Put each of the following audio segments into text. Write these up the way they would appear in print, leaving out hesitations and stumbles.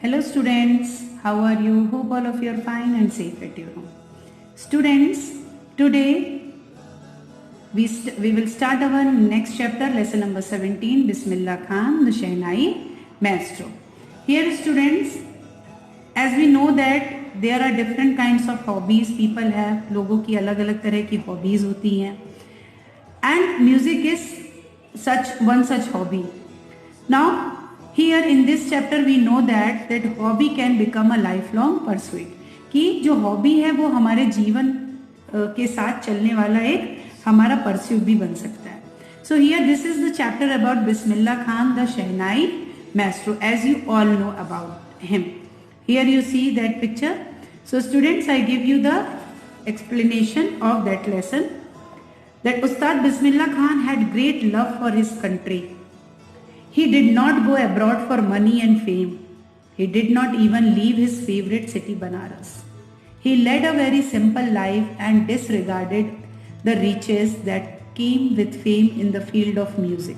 Hello students, how are you? Hope all of you are fine and safe at your home. Students, today we will start our next chapter, lesson number 17, Bismillah Khan, the Shehnai Maestro. Here students, as we know that there are different kinds of hobbies people have, लोगों की अलग अलग तरह की hobbies होती हैं, and music is one such hobby. Now, here in this chapter we know that hobby can become a lifelong pursuit, कि जो hobby है वो हमारे जीवन के साथ चलने वाला एक हमारा pursuit भी बन सकता है. So here this is the chapter about Bismillah Khan, the Shehnai Maestro, as you all know about him. Here you see that picture. So students, I give you the explanation of that lesson. That Ustad Bismillah Khan had great love for his country. He did not go abroad for money and fame. He did not even leave his favorite city Banaras. He led a very simple life and disregarded the riches that came with fame in the field of music.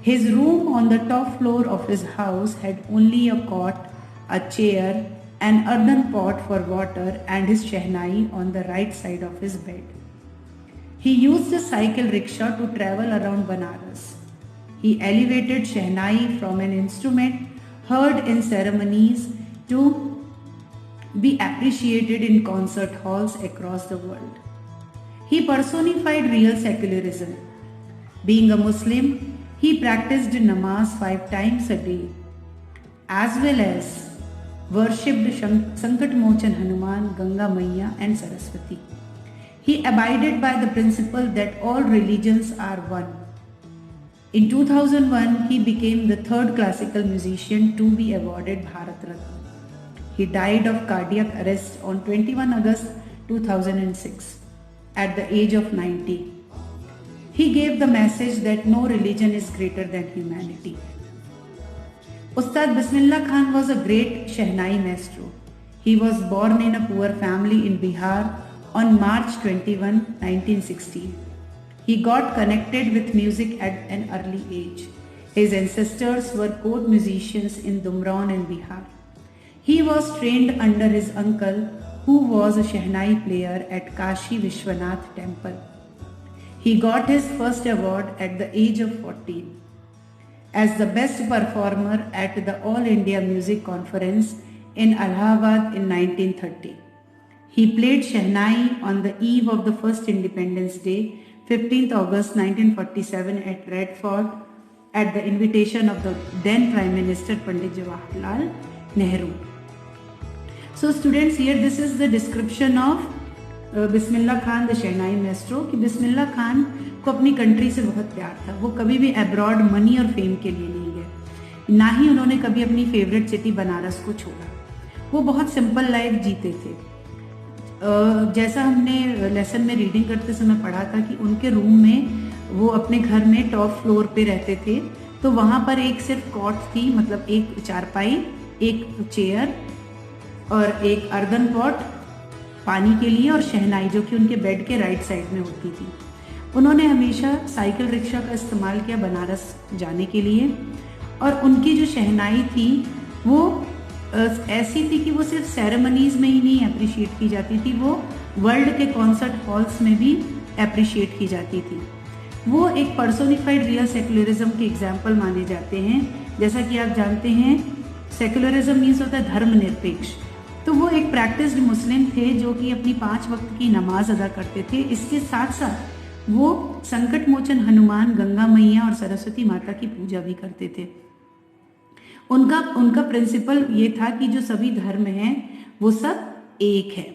His room on the top floor of his house had only a cot, a chair, an earthen pot for water and his shehnai on the right side of his bed. He used a cycle rickshaw to travel around Banaras. He elevated shehnai from an instrument heard in ceremonies to be appreciated in concert halls across the world. He personified real secularism. Being a Muslim, he practiced namaz 5 times a day, as well as worshipped Sankat Mochan Hanuman, Ganga Maiya and Saraswati. He abided by the principle that all religions are one. In 2001, he became the third classical musician to be awarded Bharat Ratna. He died of cardiac arrest on 21 August 2006 at the age of 90. He gave the message that no religion is greater than humanity. Ustad Bismillah Khan was a great Shehnai maestro. He was born in a poor family in Bihar on March 21, 1916. He got connected with music at an early age. His ancestors were court musicians in Dumraon and Bihar. He was trained under his uncle, who was a Shehnai player at Kashi Vishwanath temple. He got his first award at the age of 14 as the best performer at the All India Music Conference in Allahabad in 1930. He played Shehnai on the eve of the first Independence Day, 15th August 1947 at Red Fort at the invitation of the then Prime Minister Pandit Jawaharlal Nehru. So students, here this is the description of Bismillah Khan, the Shehnai Maestro, कि Bismillah Khan को अपनी country से बहुत प्यार था. वो कभी भी अब्रॉड मनी और फेम के लिए नहीं गए, ना ही उन्होंने कभी अपनी फेवरेट सिटी बनारस को छोड़ा. वो बहुत सिंपल लाइफ जीते थे. जैसा हमने लेसन में रीडिंग करते समय पढ़ा था कि उनके रूम में वो अपने घर में टॉप फ्लोर पे रहते थे, तो वहाँ पर एक सिर्फ कॉट थी, मतलब एक चारपाई, एक चेयर और एक अर्दन पॉट पानी के लिए और शहनाई जो कि उनके बेड के राइट साइड में होती थी. उन्होंने हमेशा साइकिल रिक्शा का इस्तेमाल किया बनारस जाने के लिए, और उनकी जो शहनाई थी वो ऐसी थी कि वो सिर्फ सेरेमनीज में ही नहीं अप्रिशिएट की जाती थी, वो वर्ल्ड के कॉन्सर्ट हॉल्स में भी अप्रिशिएट की जाती थी. वो एक पर्सोनिफाइड रियल सेक्युलरिज्म के एग्जाम्पल माने जाते हैं. जैसा कि आप जानते हैं, सेक्युलरिज्म मीन्स होता है धर्मनिरपेक्ष. तो वो एक प्रैक्टिस्ड मुस्लिम थे जो कि अपनी 5 वक्त की नमाज अदा करते थे. इसके साथ साथ वो संकट मोचन हनुमान, गंगा मैया और सरस्वती माता की पूजा भी करते थे. उनका प्रिंसिपल ये था कि जो सभी धर्म हैं वो सब एक है.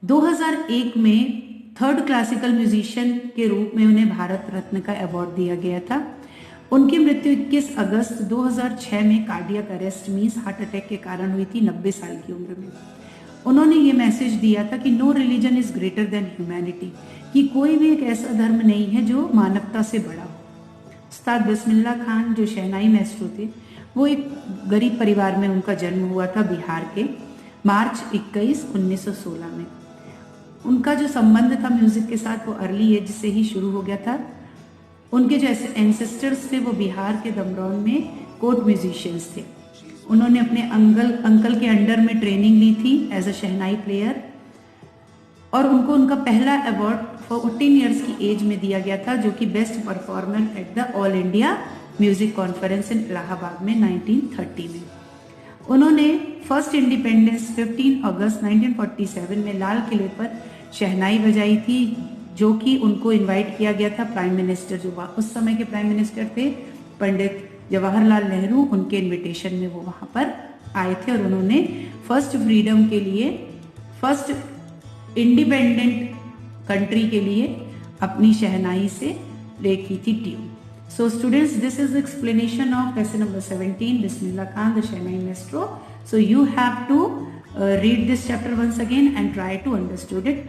2001 में थर्ड क्लासिकल म्यूजिशियन के रूप में उन्हें भारत रत्न का अवार्ड दिया गया था. उनकी मृत्यु 21 अगस्त 2006 में cardiac arrest means heart attack के कारण हुई थी, 90 साल की उम्र में. उन्होंने ये मैसेज दिया था कि no religion is greater than humanity, कि कोई भी एक ऐसा धर्म नहीं है जो मानवता से बड़ा हो. उस्ताद बिस्मिल्लाह खान जो शहनाई मास्टर थे, वो एक गरीब परिवार में उनका जन्म हुआ था बिहार के, मार्च 21, 1916 में. उनका जो संबंध था म्यूजिक के साथ वो अर्ली एज से ही शुरू हो गया था. उनके जो एंसेस्टर्स थे वो बिहार के दमरौन में कोर्ट म्यूजिशियंस थे. उन्होंने अपने अंकल के अंडर में ट्रेनिंग ली थी एज अ शहनाई प्लेयर, और उनको उनका पहला अवार्ड 14 इयर्स की एज में दिया गया था, जो कि best performer at the all India music conference in Allahabad में 1930 में। उन्होंने फर्स्ट इंडिपेंडेंस 15 अगस्त 1947 में लाल किले पर शहनाई बजाई थी, जो कि उनको इनवाइट किया गया था प्राइम मिनिस्टर, जो उस समय के प्राइम मिनिस्टर थे पंडित जवाहरलाल नेहरू, उनके इनविटेशन में वो वहाँ पर आए थे, और उन्होंने फर्स्ट फ्रीडम के लिए, फर्स्ट इंडिपेंडेंट कंट्री के लिए अपनी शहनाई से प्ले की थी tune. So students, this is the explanation of lesson number 17, Bismillah Khan, the Shehnai Maestro. So you have to read this chapter once again and try to understand it